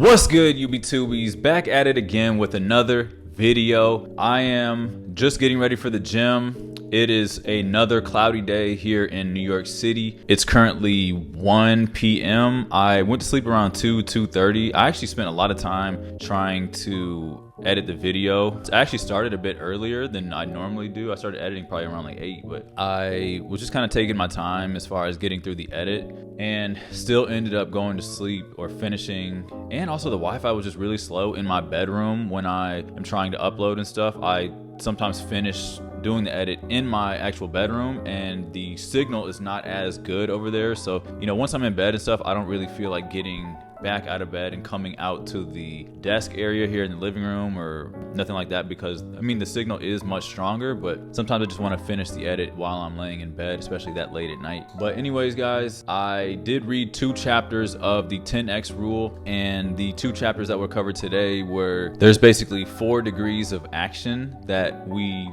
What's good, UB2Bs? Back at it again with another video. I am just getting ready for the gym. It is another cloudy day here in New York City. It's currently 1 p.m. I went to sleep around 2:30. I actually spent a lot of time trying to edit the video. I actually started a bit earlier than I normally do. I started editing probably around like 8, but I was just kind of taking my time as far as getting through the edit and still ended up going to sleep or finishing. And also the Wi-Fi was just really slow in my bedroom when I am trying to upload and stuff. I sometimes finish doing the edit in my actual bedroom and the signal is not as good over there. So, once I'm in bed and stuff, I don't really feel like getting back out of bed and coming out to the desk area here in the living room or nothing like that, because the signal is much stronger, but sometimes I just want to finish the edit while I'm laying in bed, especially that late at night. But anyways, guys, I did read 2 chapters of the 10x rule, and the 2 chapters that were covered today were there's basically 4 degrees of action that we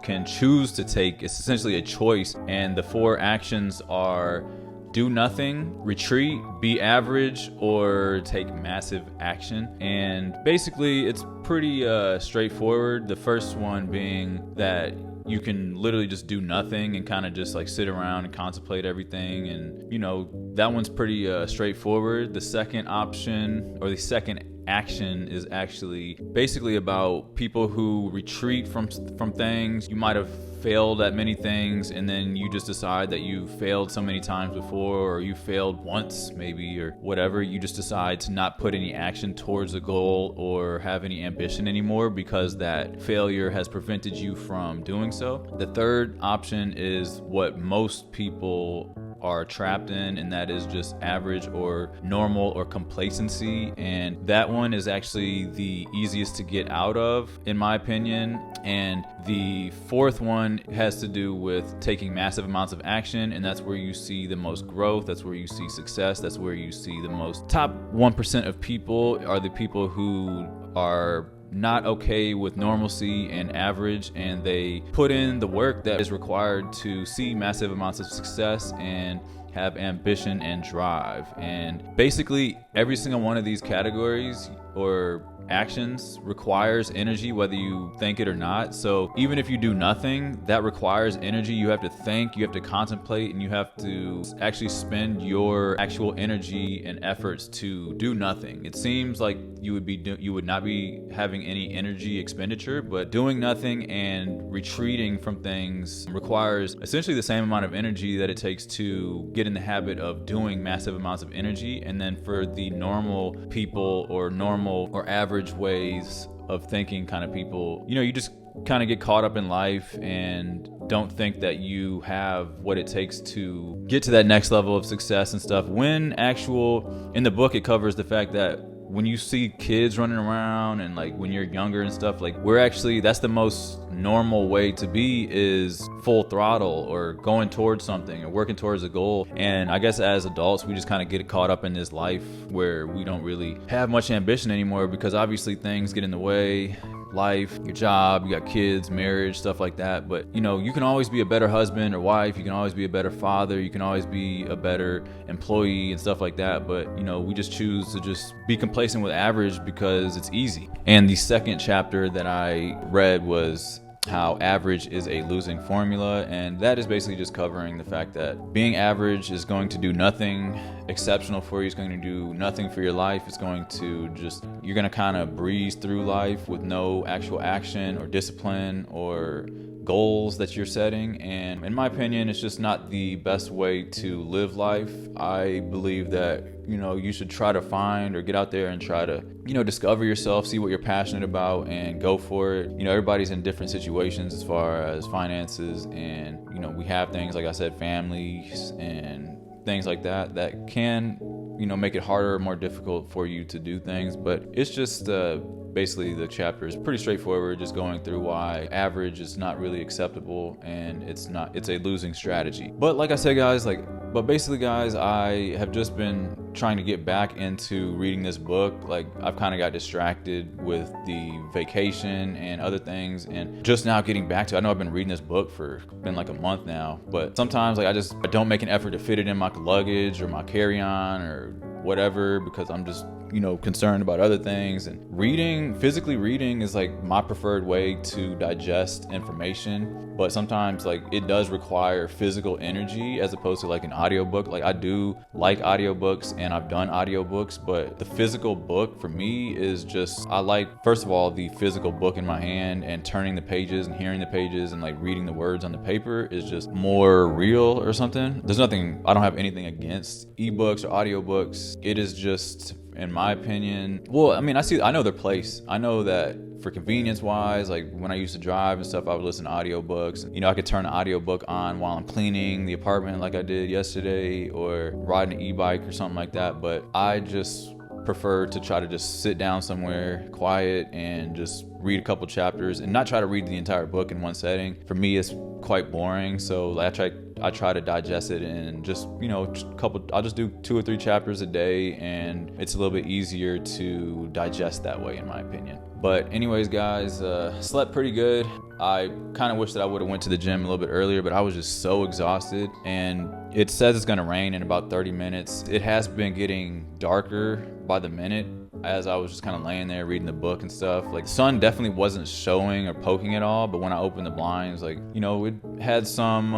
can choose to take. It's essentially a choice, and the 4 actions are do nothing, retreat, be average, or take massive action. And basically it's pretty straightforward. The first one being that you can literally just do nothing and kind of just like sit around and contemplate everything, and that one's pretty straightforward. The second option, or the second action, is actually basically about people who retreat from things. You might have failed at many things, and then you just decide that you failed so many times before, or you failed once maybe, or whatever. You just decide to not put any action towards a goal or have any ambition anymore because that failure has prevented you from doing so. The third option is what most people are trapped in, and that is just average or normal or complacency. And that one is actually the easiest to get out of, in my opinion. And the fourth one has to do with taking massive amounts of action, and that's where you see the most growth, that's where you see success, that's where you see the most. Top 1% of people are the people who are not okay with normalcy and average, and they put in the work that is required to see massive amounts of success and have ambition and drive. And basically every single one of these categories or actions requires energy, whether you think it or not. So even if you do nothing, that requires energy. You have to think, you have to contemplate, and you have to actually spend your actual energy and efforts to do nothing. It seems like you would not be having any energy expenditure, but doing nothing and retreating from things requires essentially the same amount of energy that it takes to get in the habit of doing massive amounts of energy. And then for the normal people or normal or average ways of thinking kind of people, you just kind of get caught up in life and don't think that you have what it takes to get to that next level of success and stuff. When in the book, it covers the fact that when you see kids running around and like when you're younger and stuff, like that's the most normal way to be, is full throttle or going towards something or working towards a goal. And I guess as adults, we just kind of get caught up in this life where we don't really have much ambition anymore, because obviously things get in the way. Life, your job, you got kids, marriage, stuff like that. But you can always be a better husband or wife, you can always be a better father, you can always be a better employee and stuff like that. But we just choose to just be complacent with average because it's easy. And the second chapter that I read was how average is a losing formula, and that is basically just covering the fact that being average is going to do nothing exceptional for you. It's going to do nothing for your life. It's going to you're going to kind of breeze through life with no actual action or discipline or goals that you're setting. And in my opinion, it's just not the best way to live life. I believe that you should try to find or get out there and try to discover yourself, see what you're passionate about, and go for it. Everybody's in different situations as far as finances, and we have things, like I said, families and things like that can make it harder or more difficult for you to do things. But it's just basically the chapter is pretty straightforward, just going through why average is not really acceptable and it's a losing strategy. But like I said, guys, basically, guys, I have just been trying to get back into reading this book. I've kind of got distracted with the vacation and other things, and just now getting back to it. I know I've been reading this book for been like a month now, but sometimes I don't make an effort to fit it in my luggage or my carry-on or whatever, because I'm just concerned about other things. And physically reading is like my preferred way to digest information, but sometimes like it does require physical energy as opposed to like an audiobook. Like I do like audiobooks and I've done audiobooks, but the physical book for me is just, I like, first of all, the physical book in my hand and turning the pages and hearing the pages and like reading the words on the paper is just more real or something. I don't have anything against ebooks or audiobooks. It is just, in my opinion, well, I mean, I know their place. I know that for convenience wise, like when I used to drive and stuff, I would listen to audiobooks. I could turn an audiobook on while I'm cleaning the apartment like I did yesterday, or riding an e-bike or something like that. But I just prefer to try to just sit down somewhere quiet and just read a couple chapters and not try to read the entire book in one setting. For me, it's quite boring. So I try to digest it in just, I'll just do 2 or 3 chapters a day, and it's a little bit easier to digest that way, in my opinion. But anyways, guys, slept pretty good. I kind of wish that I would have went to the gym a little bit earlier, but I was just so exhausted. And it says it's gonna rain in about 30 minutes. It has been getting darker by the minute as I was just kind of laying there reading the book and stuff. Like, the sun definitely wasn't showing or poking at all, but when I opened the blinds, like, it had some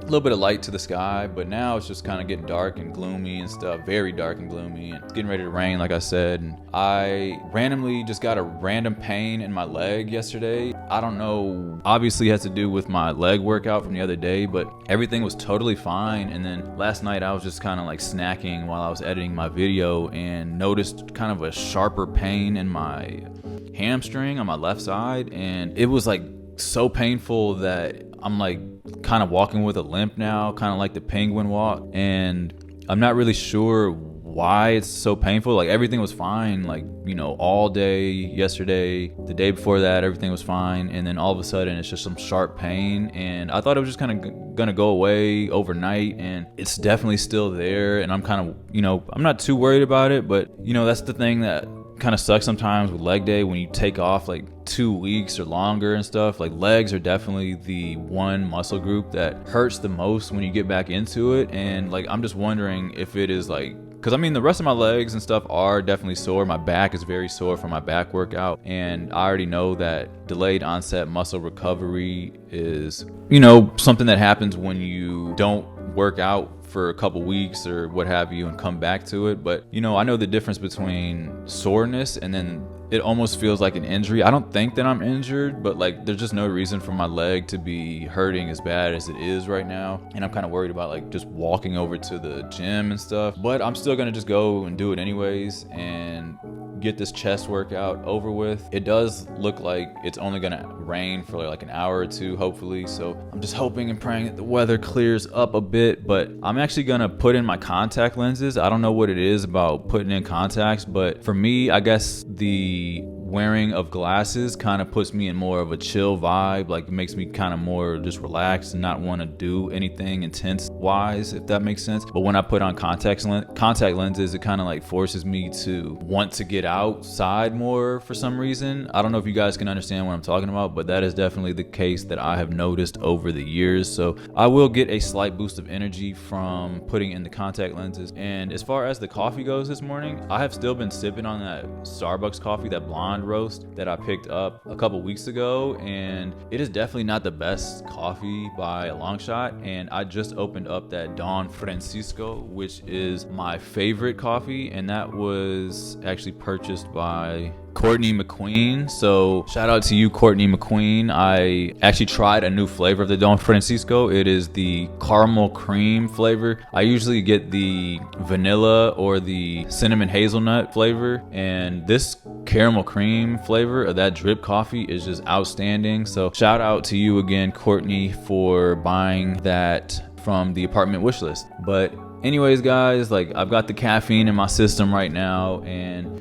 little bit of light to the sky, but now it's just kind of getting dark and gloomy and stuff, very dark and gloomy, and it's getting ready to rain, like I said. And I randomly just got a random pain in my leg yesterday. I don't know, obviously it has to do with my leg workout from the other day, but everything was totally fine. And then last night I was just kind of like snacking while I was editing my video and noticed kind of a sharper pain in my hamstring on my left side, and it was like so painful that I'm like kind of walking with a limp now, kind of like the penguin walk, and I'm not really sure why it's so painful. Like, everything was fine, like, all day yesterday, the day before that, everything was fine, and then all of a sudden it's just some sharp pain, and I thought it was just kind of gonna go away overnight, and it's definitely still there. And I'm kind of, I'm not too worried about it, but that's the thing that kind of sucks sometimes with leg day, when you take off like 2 weeks or longer and stuff. Like, legs are definitely the one muscle group that hurts the most when you get back into it. And like, I'm just wondering if it is like, because I mean, the rest of my legs and stuff are definitely sore. My back is very sore from my back workout, and I already know that delayed onset muscle recovery is, something that happens when you don't work out for a couple weeks or what have you and come back to it. But I know the difference between soreness and then it almost feels like an injury. I don't think that I'm injured, but like, there's just no reason for my leg to be hurting as bad as it is right now. And I'm kind of worried about like just walking over to the gym and stuff, but I'm still gonna just go and do it anyways and get this chest workout over with. It does look like it's only gonna rain for like an hour or two, hopefully. So I'm just hoping and praying that the weather clears up a bit. But I'm actually gonna put in my contact lenses. I don't know what it is about putting in contacts, but for me, I guess the wearing of glasses kind of puts me in more of a chill vibe. Like, it makes me kind of more just relaxed and not want to do anything intense wise, if that makes sense. But when I put on contact lenses, it kind of like forces me to want to get outside more for some reason. I don't know if you guys can understand what I'm talking about, but that is definitely the case that I have noticed over the years. So I will get a slight boost of energy from putting in the contact lenses. And as far as the coffee goes this morning, I have still been sipping on that Starbucks coffee, that blonde roast that I picked up a couple weeks ago, and it is definitely not the best coffee by a long shot. And I just opened up that Don Francisco, which is my favorite coffee, and that was actually purchased by Courtney McQueen. So shout out to you, Courtney McQueen. I actually tried a new flavor of the Don Francisco. It is the caramel cream flavor. I usually get the vanilla or the cinnamon hazelnut flavor, and this caramel cream flavor of that drip coffee is just outstanding. So shout out to you again, Courtney, for buying that from the apartment wish list. But anyways, guys, like, I've got the caffeine in my system right now, and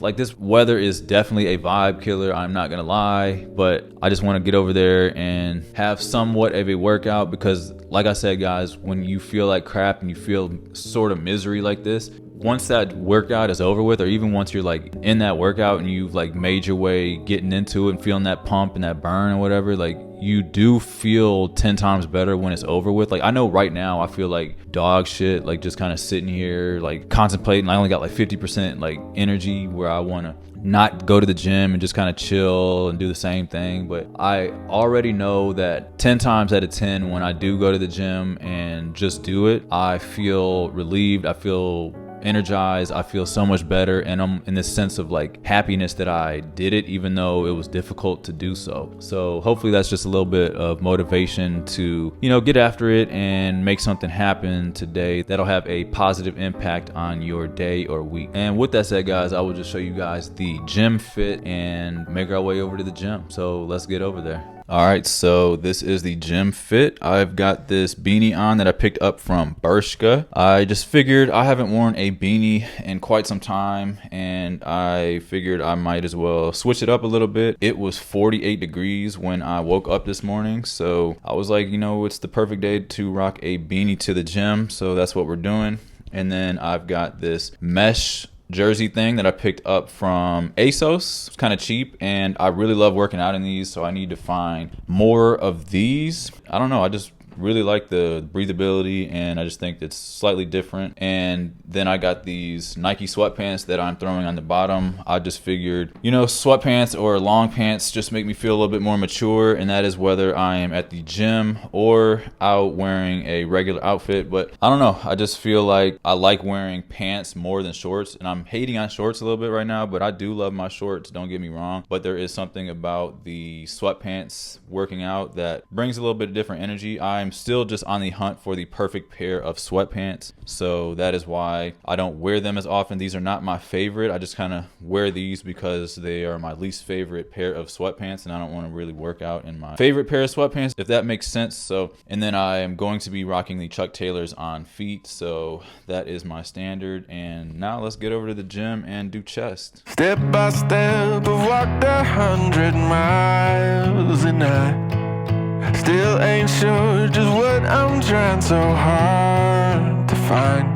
like, this weather is definitely a vibe killer, I'm not gonna lie, but I just want to get over there and have somewhat of a workout, because like I said, guys, when you feel like crap and you feel sort of misery like this, once that workout is over with, or even once you're like in that workout and you've like made your way getting into it and feeling that pump and that burn or whatever, like, you do feel 10 times better when it's over with. Like, I know right now I feel like dog shit, like just kind of sitting here, like contemplating. I only got like 50% like energy where I want to not go to the gym and just kind of chill and do the same thing. But I already know that 10 times out of 10, when I do go to the gym and just do it, I feel relieved. I feel energized. I feel so much better, and I'm in this sense of like happiness that I did it, even though it was difficult to do so. So hopefully that's just a little bit of motivation to, you know, get after it and make something happen today that'll have a positive impact on your day or week. And with that said, guys, I will just show you guys the gym fit and make our way over to the gym. So let's get over there. All right, so this is the gym fit. I've got this beanie on that I picked up from Bershka. I just figured I haven't worn a beanie in quite some time, and I figured I might as well switch it up a little bit. It was 48 degrees when I woke up this morning, so I was like, you know, it's the perfect day to rock a beanie to the gym, so that's what we're doing. And then I've got this mesh jersey thing that I picked up from ASOS. It's kind of cheap, and I really love working out in these, so I need to find more of these. I don't know, I just really like the breathability, and I just think it's slightly different. And then I got these Nike sweatpants that I'm throwing on the bottom. I just figured, you know, sweatpants or long pants just make me feel a little bit more mature, and that is whether I am at the gym or out wearing a regular outfit. But I don't know, I just feel like I like wearing pants more than shorts, and I'm hating on shorts a little bit right now, but I do love my shorts, don't get me wrong. But there is something about the sweatpants working out that brings a little bit of different energy. I'm still just on the hunt for the perfect pair of sweatpants, so that is why I don't wear them as often. These are not my favorite. I just kind of wear these because they are my least favorite pair of sweatpants, and I don't want to really work out in my favorite pair of sweatpants, if that makes sense. So, and then I am going to be rocking the Chuck Taylors on feet, so that is my standard. And now let's get over to the gym and do chest. Step by step, I've walked 100 miles, and I still ain't sure just what I'm trying so hard to find.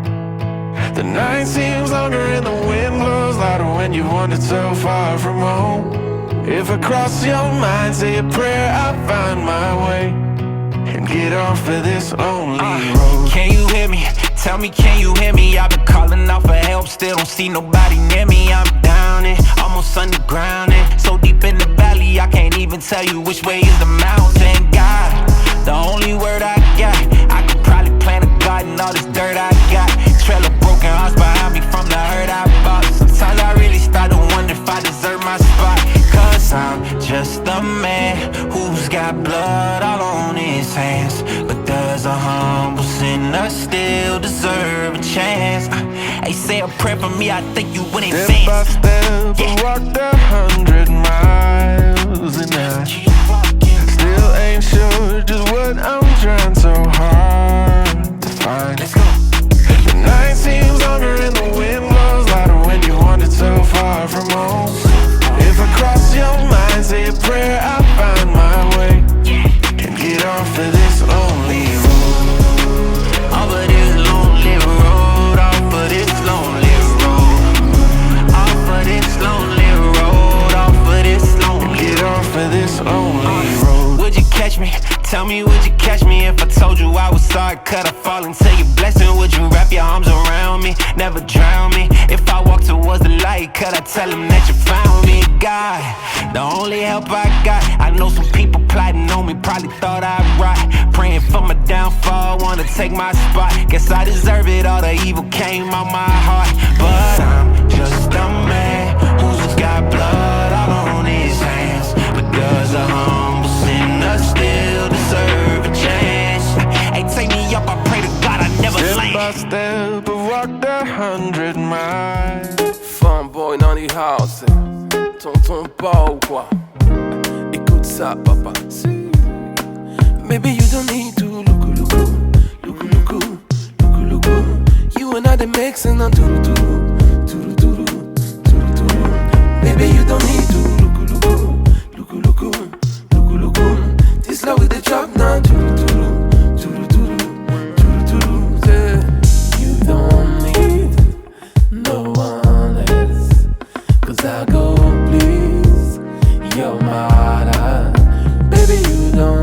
The night seems longer and the wind blows louder when you wandered so far from home. If I cross your mind, say a prayer, I'll find my way and get off of this lonely road. Can you hear me? Tell me, can you hear me? I've been calling out for help, still don't see nobody near me. I'm down and almost underground and so deep in the valley, I can't even tell you which way is the mountain. God, the only word I got, I could probably plant a garden, all this dirt I got. Trail of broken hearts behind me from the hurt I bought. Sometimes I really start to wonder if I deserve my spot. Cause I'm just a man who's got blood all on his hands. But does a humble sinner still deserve a chance? Hey, say a prayer for me, I think you went in Step fence. by step, I walked 100 miles, and I still ain't sure just what I'm trying so hard to find. Let's go. The night seems longer and the wind blows louder when you wandered so far from home. If I cross your mind, say a prayer, I'll find my way and get off of this lonely road. Off of this lonely road, off of this lonely road, off of this lonely road, off of this lonely road. Get off of this lonely road. Would you catch me? Tell me, would you catch me if I told you I was sorry? Could I fall into your blessing? Would you wrap your arms around me, never drown me? If I walk towards the light, could I tell him that you found me? God, the only help I got. I know some people plotting on me, probably thought I'd rot. Praying for my downfall, wanna take my spot. Guess I deserve it, all the evil came out my heart. But I'm just a man who's got blood all on his hands. But does a humble sinner still deserve a chance? Hey, take me up, I pray to God I never Step by land. step, I walked 100 miles. Fanboy dans les houses, tonton pas ou quoi? Écoute ça, papa. Maybe you don't need to look. You and I they mixing on turu. Maybe you don't need to look. This love with the drop now, turu. You don't need no one else, 'cause I go please your mother. Baby, you don't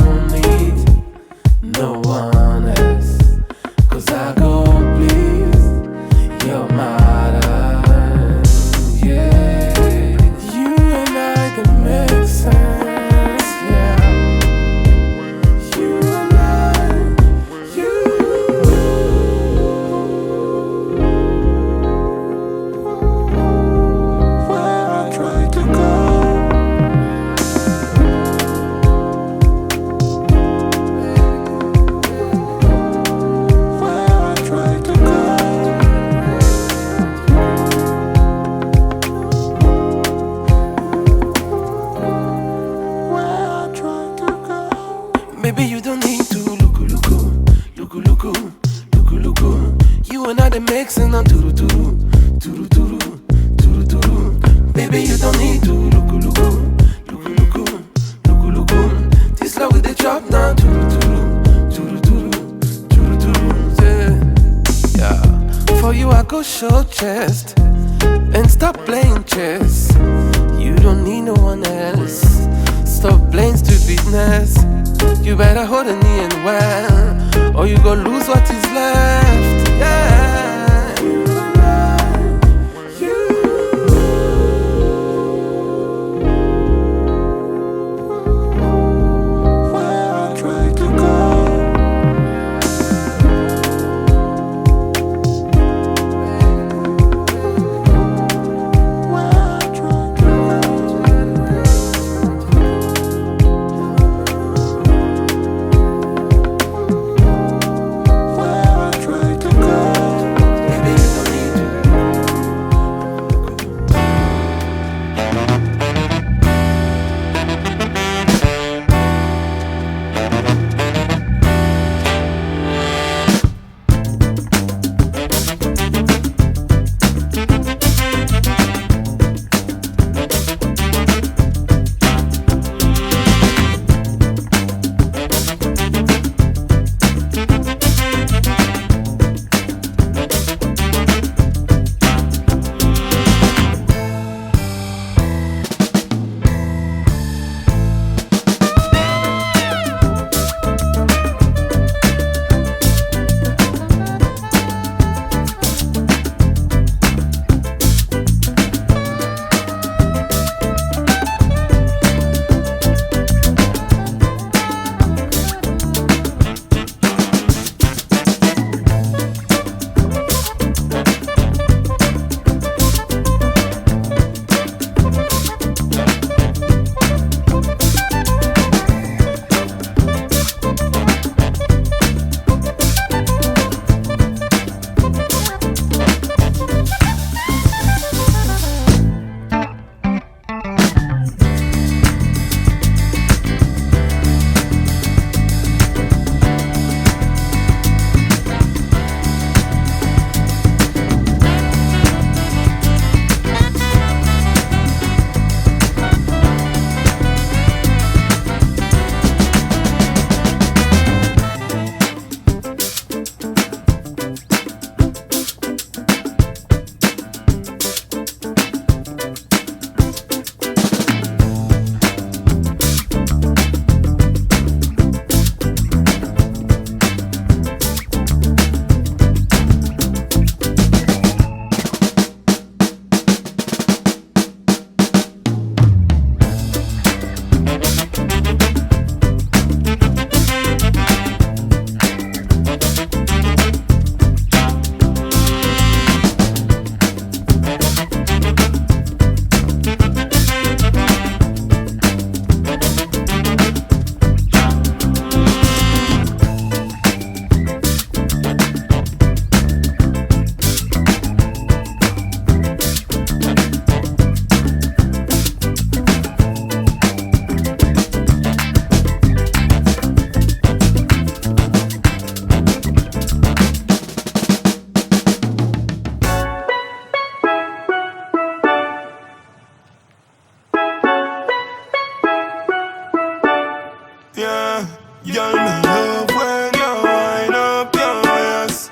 You and I, they mixing on turu. Baby, you don't need to look. This love with the drop down yeah. For you, I go show chest and stop playing chess. You don't need no one else. Stop playing stupidness. You better hold a knee and well, or you gon' lose what is left. Yeah. Girl, me love when you wind up your waist.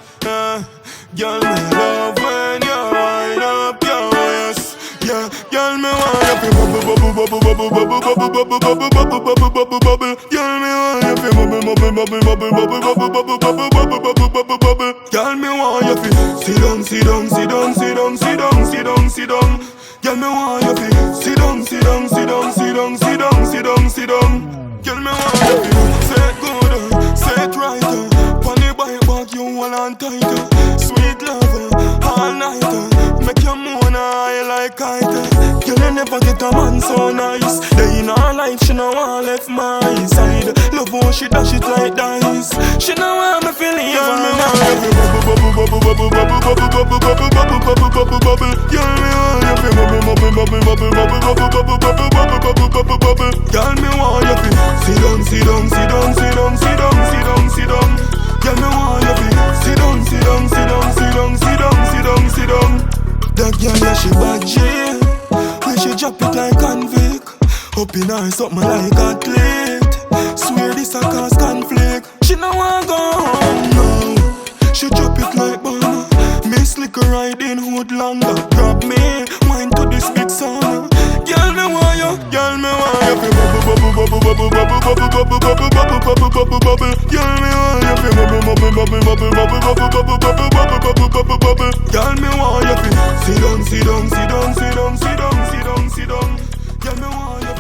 Girl, me love when you wind up your waist. Yeah, girl, me want you to bubble, bubble, bubble, bubble, bubble, bubble, bubble, bubble, bubble, bubble, bubble. Girl, me want you to bubble, bubble, bubble, bubble, bubble, bubble, bubble, bubble, bubble, bubble, bubble, bubble. Girl, me want you to sit down, sit down, sit down, sit down, sit down, sit down, sit down. Girl, me want you to sit down, sit down, sit down, sit down, sit down, sit down, sit down. Girl, me want you to say it good, say it right. Pony bike back, you hold on tight. Sweet lover, all night. Make you moan high like kite. Girl, you never get a man so nice. Day in her life, she no want left my side. Love how she dash it like dice. She no want me feel leave her. Me want you to bubble, bubble, bubble, bubble, bubble, bubble, bubble, bubble, bubble, bubble, bubble. Girl, me want you to bubble, bubble, bubble, bubble, bubble, bubble, bubble, bubble, bubble, bubble, bubble, bubble. Girl, me want you to sit down, sit down, sit down, sit down, sit down, sit down, sit down. Girl, me want you to up in her something like a plate. Swear this a cause conflict. She no want go home, no. She drop it like banana. Miss liquor riding hood longer. Grab me, wine to this big song. Girl me want you, girl me want you. Bubble, bubble, bubble, bubble, bubble, bubble, bubble, bubble, bubble, bubble. Girl me want you. Bubble, bubble, bubble, bubble, bubble, bubble, bubble, bubble, bubble, bubble, bubble. Girl me want you. Sit down, sit down, sit down, sit down, sit down, sit down, sit down. Girl me want you.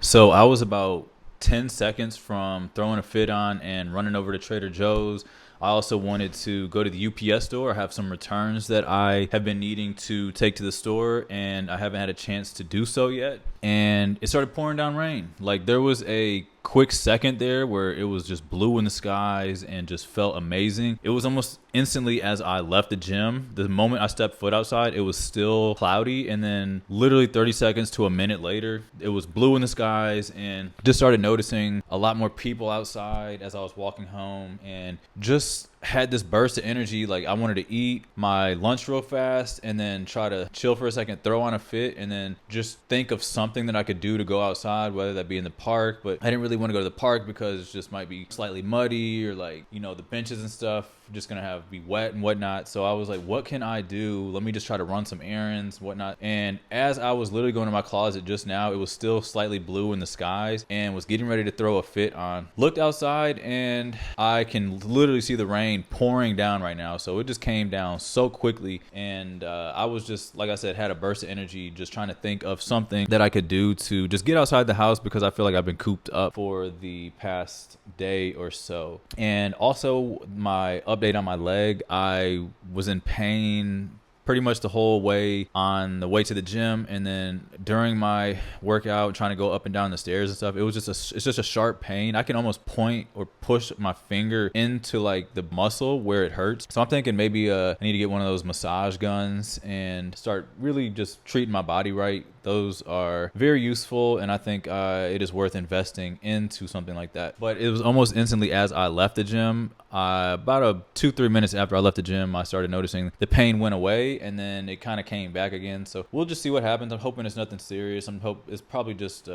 So I was about 10 seconds from throwing a fit on and running over to Trader Joe's. I also wanted to go to the UPS store. I have some returns that I have been needing to take to the store, and I haven't had a chance to do so yet. And it started pouring down rain. Like, there was a quick second there where it was just blue in the skies and just felt amazing. It was almost instantly as I left the gym. The moment I stepped foot outside, it was still cloudy, and then literally 30 seconds to a minute later, it was blue in the skies, and just started noticing a lot more people outside as I was walking home, and just had this burst of energy. Like, I wanted to eat my lunch real fast and then try to chill for a second, throw on a fit, and then just think of something that I could do to go outside, whether that be in the park. But I didn't really want to go to the park because it just might be slightly muddy, or like, you know, the benches and stuff just gonna be wet and whatnot. So I was like, what can I do? Let me just try to run some errands, whatnot. And as I was literally going to my closet just now, it was still slightly blue in the skies, and was getting ready to throw a fit on. Looked outside, and I can literally see the rain pouring down right now. So it just came down so quickly, and I was just, like I said, had a burst of energy just trying to think of something that I could do to just get outside the house, because I feel like I've been cooped up for the past day or so. And also, my update on my leg, I was in pain pretty much the whole way on the way to the gym, and then during my workout, trying to go up and down the stairs and stuff, it's just a sharp pain. I can almost point or push my finger into like the muscle where it hurts. So I'm thinking maybe I need to get one of those massage guns and start really just treating my body right. Those are very useful, and I think it is worth investing into something like that. But it was almost instantly as I left the gym, about 2-3 minutes after I left the gym, I started noticing the pain went away, and then it kind of came back again. So we'll just see what happens. I'm hoping it's nothing serious. It's probably just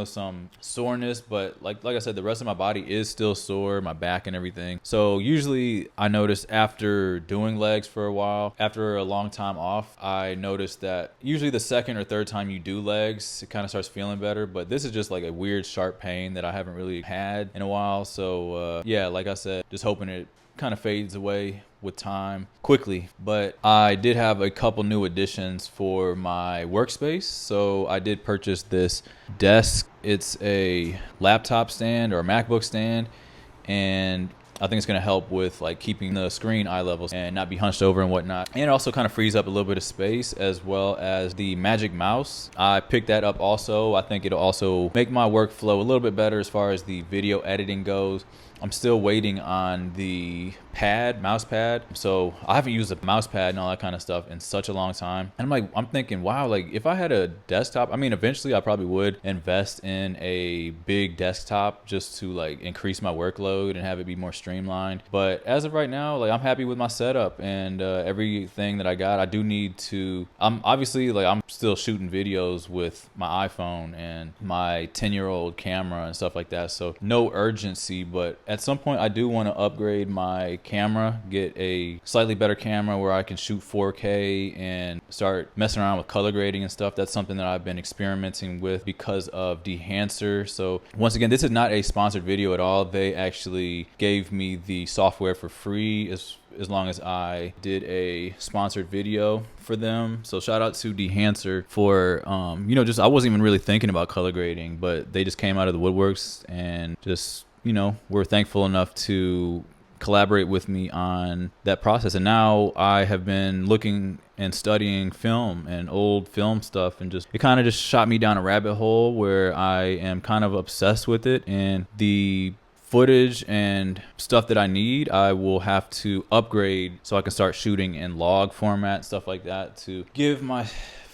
some soreness, but like I said, the rest of my body is still sore, my back and everything. So usually I notice after doing legs for a while, after a long time off, I noticed that usually the second or third time you do legs, it kind of starts feeling better. But this is just like a weird sharp pain that I haven't really had in a while. So yeah, like I said, just hoping it kind of fades away with time quickly. But I did have a couple new additions for my workspace. So I did purchase this desk. It's a laptop stand or a MacBook stand, and I think it's going to help with like keeping the screen eye levels and not be hunched over and whatnot. And it also kind of frees up a little bit of space, as well as the Magic Mouse. I picked that up also. I think it'll also make my workflow a little bit better as far as the video editing goes. I'm still waiting on the mouse pad. So I haven't used a mouse pad and all that kind of stuff in such a long time. And I'm thinking, wow, like if I had a desktop, I mean, eventually I probably would invest in a big desktop just to like increase my workload and have it be more streamlined. But as of right now, like I'm happy with my setup and everything that I got. I do need to, I'm still shooting videos with my iPhone and my 10-year-old camera and stuff like that. So no urgency, but at some point I do want to upgrade my camera, get a slightly better camera where I can shoot 4K and start messing around with color grading and stuff. That's something that I've been experimenting with because of Dehancer. So once again, this is not a sponsored video at all. They actually gave me the software for free as long as I did a sponsored video for them. So shout out to Dehancer for I wasn't even really thinking about color grading, but they just came out of the woodworks and just were thankful enough to collaborate with me on that process. And now I have been looking and studying film and old film stuff, and it kind of just shot me down a rabbit hole where I am kind of obsessed with it. And the footage and stuff that I need, I will have to upgrade so I can start shooting in log format, stuff like that, to give my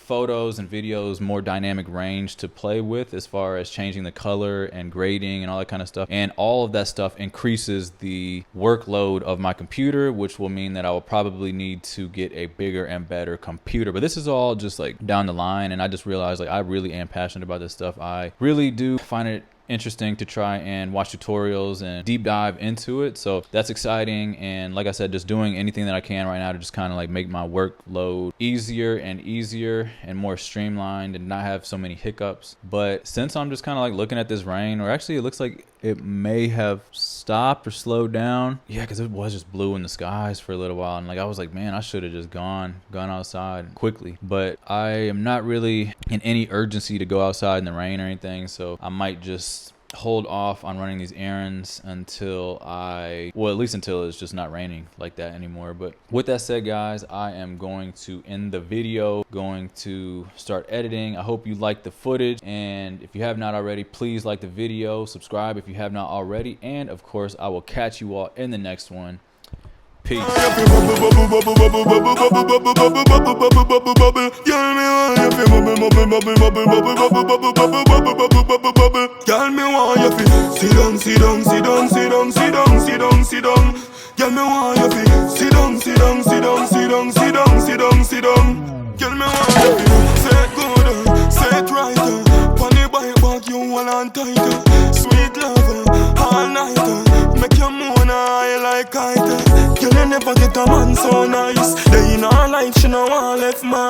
photos and videos more dynamic range to play with as far as changing the color and grading and all that kind of stuff. And all of that stuff increases the workload of my computer, which will mean that I will probably need to get a bigger and better computer. But this is all just like down the line, and I just realized like I really am passionate about this stuff. I really do find it interesting to try and watch tutorials and deep dive into it, so that's exciting. And like I said, just doing anything that I can right now to just kind of like make my workload easier and more streamlined and not have so many hiccups. But since I'm just kind of like looking at this rain, or actually it looks like it may have stopped or slowed down, yeah, because it was just blue in the skies for a little while, and like I was like, man, I should have just gone outside quickly. But I am not really in any urgency to go outside in the rain or anything, so I might just hold off on running these errands until at least until it's just not raining like that anymore. But with that said, guys, I am going to end the video, going to start editing. I hope you like the footage, and if you have not already, please like the video, subscribe if you have not already, and of course I will catch you all in the next one. Peace. Girl, me want you fi sit down, sit down, sit down, sit down, sit down, sit down, sit down. Girl, me want you fi sit down, sit down, sit down, sit down, sit down, sit down, sit down. Girl, me want you fi say it good, say it right. Funny bike back, you hold on tight. Sweet lover, all night. Make you moan high like kite. Girl, you never get a man so nice. Day in her life, she no want left man.